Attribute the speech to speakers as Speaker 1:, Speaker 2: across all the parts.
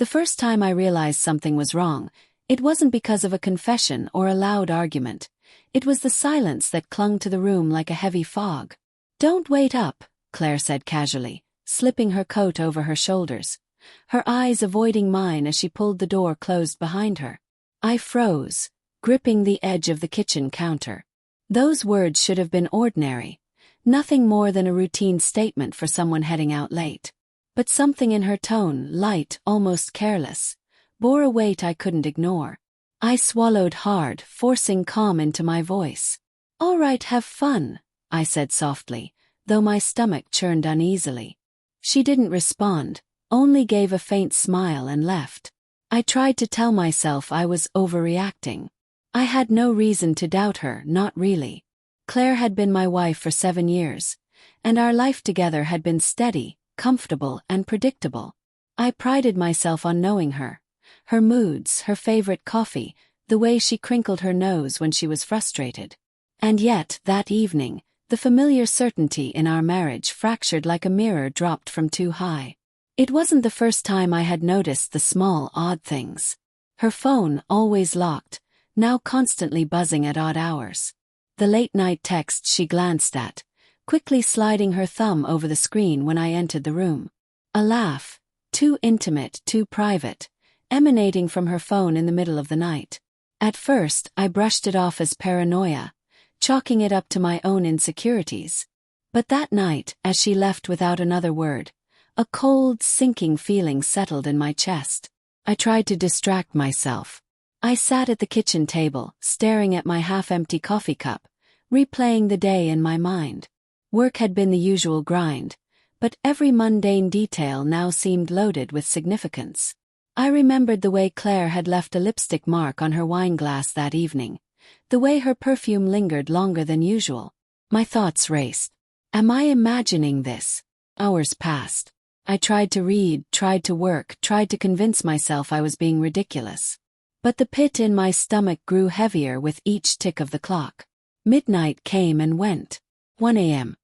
Speaker 1: The first time I realized something was wrong, it wasn't because of a confession or a loud argument. It was the silence that clung to the room like a heavy fog. "Don't wait up," Claire said casually, slipping her coat over her shoulders, her eyes avoiding mine as she pulled the door closed behind her. I froze, gripping the edge of the kitchen counter. Those words should have been ordinary, nothing more than a routine statement for someone heading out late. But something in her tone, light, almost careless, bore a weight I couldn't ignore. I swallowed hard, forcing calm into my voice. "All right, have fun," I said softly, though my stomach churned uneasily. She didn't respond, only gave a faint smile and left. I tried to tell myself I was overreacting. I had no reason to doubt her, not really. Claire had been my wife for 7 years, and our life together had been steady, comfortable, and predictable. I prided myself on knowing her. Her moods, her favorite coffee, the way she crinkled her nose when she was frustrated. And yet, that evening, the familiar certainty in our marriage fractured like a mirror dropped from too high. It wasn't the first time I had noticed the small, odd things. Her phone, always locked, now constantly buzzing at odd hours. The late-night texts she glanced at, quickly sliding her thumb over the screen when I entered the room. A laugh, too intimate, too private, emanating from her phone in the middle of the night. At first, I brushed it off as paranoia, chalking it up to my own insecurities. But that night, as she left without another word, a cold, sinking feeling settled in my chest. I tried to distract myself. I sat at the kitchen table, staring at my half-empty coffee cup, replaying the day in my mind. Work had been the usual grind, but every mundane detail now seemed loaded with significance. I remembered the way Claire had left a lipstick mark on her wine glass that evening, the way her perfume lingered longer than usual. My thoughts raced. Am I imagining this? Hours passed. I tried to read, tried to work, tried to convince myself I was being ridiculous. But the pit in my stomach grew heavier with each tick of the clock. Midnight came and went. 1 a.m.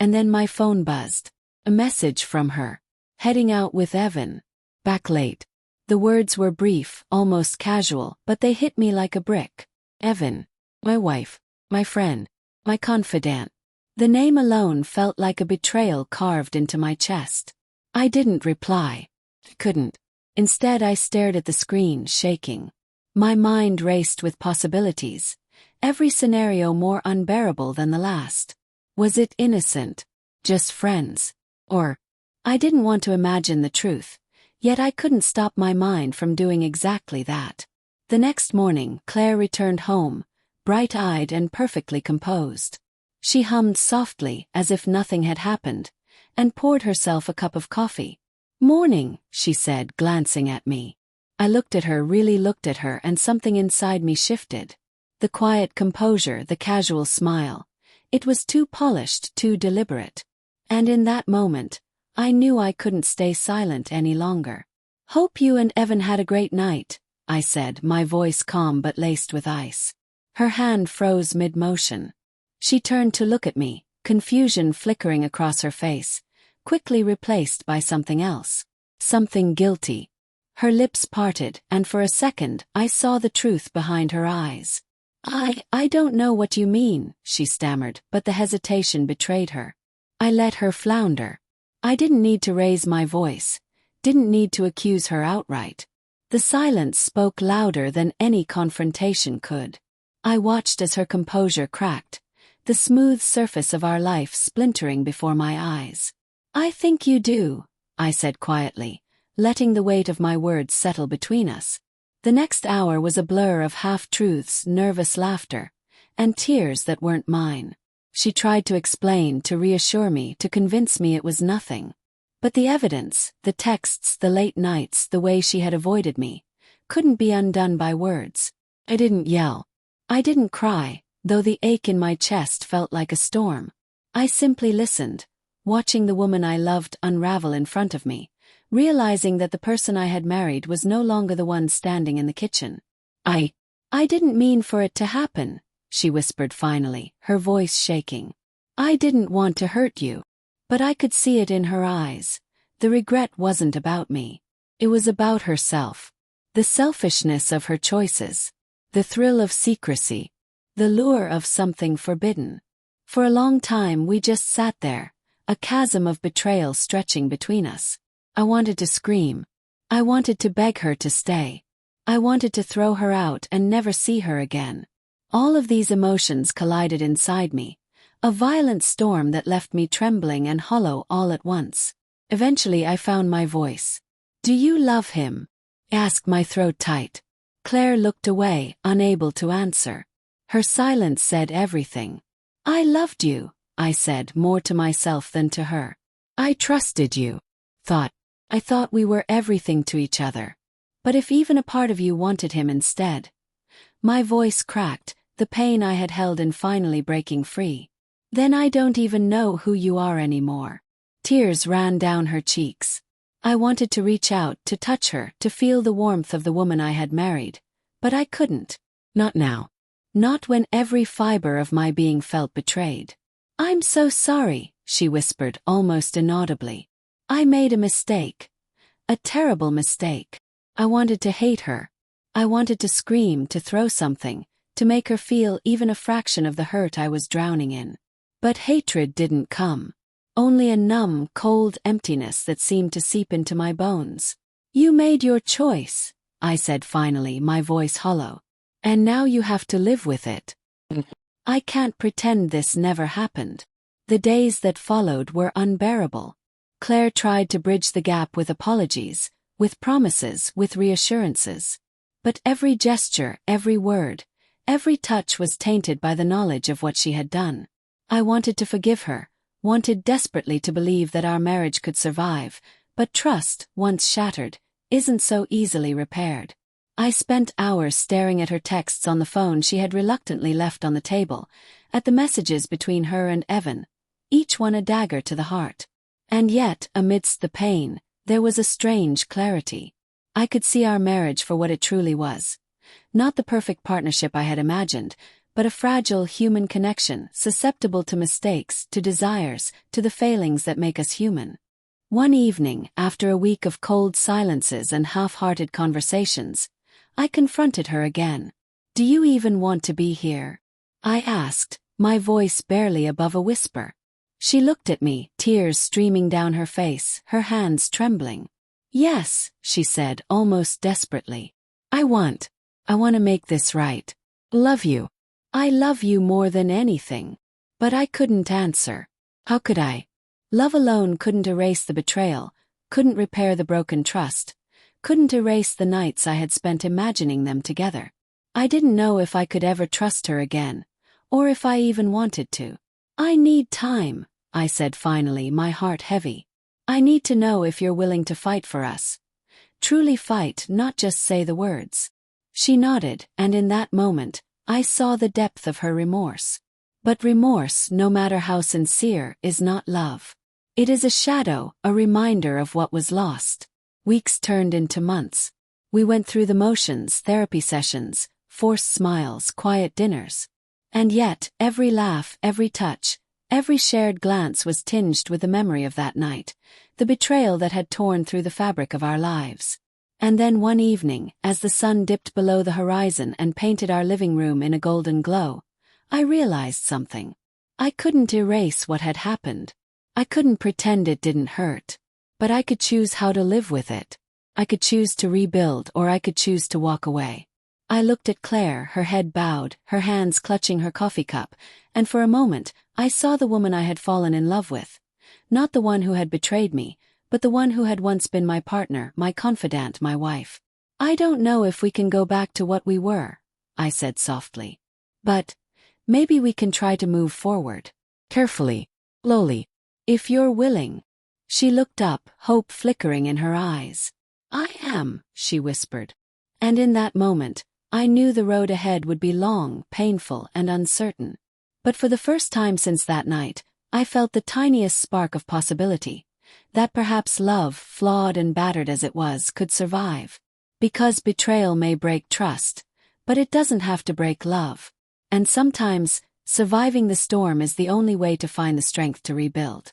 Speaker 1: And then my phone buzzed. A message from her. "Heading out with Evan. Back late." The words were brief, almost casual, but they hit me like a brick. Evan. My wife. My friend. My confidant. The name alone felt like a betrayal carved into my chest. I didn't reply. Couldn't. Instead, I stared at the screen, shaking. My mind raced with possibilities, every scenario more unbearable than the last. Was it innocent? Just friends? Or... I didn't want to imagine the truth, yet I couldn't stop my mind from doing exactly that. The next morning, Claire returned home, bright-eyed and perfectly composed. She hummed softly, as if nothing had happened, and poured herself a cup of coffee. "Morning," she said, glancing at me. I looked at her, really looked at her, and something inside me shifted. The quiet composure, the casual smile. It was too polished, too deliberate. And in that moment, I knew I couldn't stay silent any longer. "Hope you and Evan had a great night," I said, my voice calm but laced with ice. Her hand froze mid-motion. She turned to look at me, confusion flickering across her face, quickly replaced by something else. Something guilty. Her lips parted, and for a second, I saw the truth behind her eyes. I don't know what you mean," she stammered, but the hesitation betrayed her. I let her flounder. I didn't need to raise my voice, didn't need to accuse her outright. The silence spoke louder than any confrontation could. I watched as her composure cracked, the smooth surface of our life splintering before my eyes. "I think you do," I said quietly, letting the weight of my words settle between us. The next hour was a blur of half-truths, nervous laughter, and tears that weren't mine. She tried to explain, to reassure me, to convince me it was nothing. But the evidence, the texts, the late nights, the way she had avoided me, couldn't be undone by words. I didn't yell. I didn't cry, though the ache in my chest felt like a storm. I simply listened, watching the woman I loved unravel in front of me, realizing that the person I had married was no longer the one standing in the kitchen. I didn't mean for it to happen," she whispered finally, her voice shaking. "I didn't want to hurt you." But I could see it in her eyes. The regret wasn't about me. It was about herself. The selfishness of her choices. The thrill of secrecy. The lure of something forbidden. For a long time we just sat there, a chasm of betrayal stretching between us. I wanted to scream. I wanted to beg her to stay. I wanted to throw her out and never see her again. All of these emotions collided inside me, a violent storm that left me trembling and hollow all at once. Eventually I found my voice. "Do you love him?" I asked, my throat tight. Claire looked away, unable to answer. Her silence said everything. "I loved you," I said, more to myself than to her. "I trusted you. I thought we were everything to each other. But if even a part of you wanted him instead?" My voice cracked, the pain I had held in finally breaking free. "Then I don't even know who you are anymore." Tears ran down her cheeks. I wanted to reach out, to touch her, to feel the warmth of the woman I had married. But I couldn't. Not now. Not when every fiber of my being felt betrayed. "I'm so sorry," she whispered, almost inaudibly. "I made a mistake. A terrible mistake." I wanted to hate her. I wanted to scream, to throw something, to make her feel even a fraction of the hurt I was drowning in. But hatred didn't come. Only a numb, cold emptiness that seemed to seep into my bones. "You made your choice," I said finally, my voice hollow. "And now you have to live with it. I can't pretend this never happened." The days that followed were unbearable. Claire tried to bridge the gap with apologies, with promises, with reassurances. But every gesture, every word, every touch was tainted by the knowledge of what she had done. I wanted to forgive her, wanted desperately to believe that our marriage could survive, but trust, once shattered, isn't so easily repaired. I spent hours staring at her texts on the phone she had reluctantly left on the table, at the messages between her and Evan, each one a dagger to the heart. And yet, amidst the pain, there was a strange clarity. I could see our marriage for what it truly was. Not the perfect partnership I had imagined, but a fragile human connection, susceptible to mistakes, to desires, to the failings that make us human. One evening, after a week of cold silences and half-hearted conversations, I confronted her again. "Do you even want to be here?" I asked, my voice barely above a whisper. She looked at me, tears streaming down her face, her hands trembling. "Yes," she said, almost desperately. I want to make this right. Love you. I love you more than anything." But I couldn't answer. How could I? Love alone couldn't erase the betrayal, couldn't repair the broken trust, couldn't erase the nights I had spent imagining them together. I didn't know if I could ever trust her again, or if I even wanted to. "I need time," I said finally, my heart heavy. "I need to know if you're willing to fight for us. Truly fight, not just say the words." She nodded, and in that moment, I saw the depth of her remorse. But remorse, no matter how sincere, is not love. It is a shadow, a reminder of what was lost. Weeks turned into months. We went through the motions, therapy sessions, forced smiles, quiet dinners. And yet, every laugh, every touch, every shared glance was tinged with the memory of that night, the betrayal that had torn through the fabric of our lives. And then one evening, as the sun dipped below the horizon and painted our living room in a golden glow, I realized something. I couldn't erase what had happened. I couldn't pretend it didn't hurt. But I could choose how to live with it. I could choose to rebuild, or I could choose to walk away. I looked at Claire, her head bowed, her hands clutching her coffee cup, and for a moment, I saw the woman I had fallen in love with. Not the one who had betrayed me, but the one who had once been my partner, my confidant, my wife. "I don't know if we can go back to what we were," I said softly. "But maybe we can try to move forward. Carefully, slowly. If you're willing." She looked up, hope flickering in her eyes. "I am," she whispered. And in that moment, I knew the road ahead would be long, painful, and uncertain. But for the first time since that night, I felt the tiniest spark of possibility. That perhaps love, flawed and battered as it was, could survive. Because betrayal may break trust, but it doesn't have to break love. And sometimes, surviving the storm is the only way to find the strength to rebuild.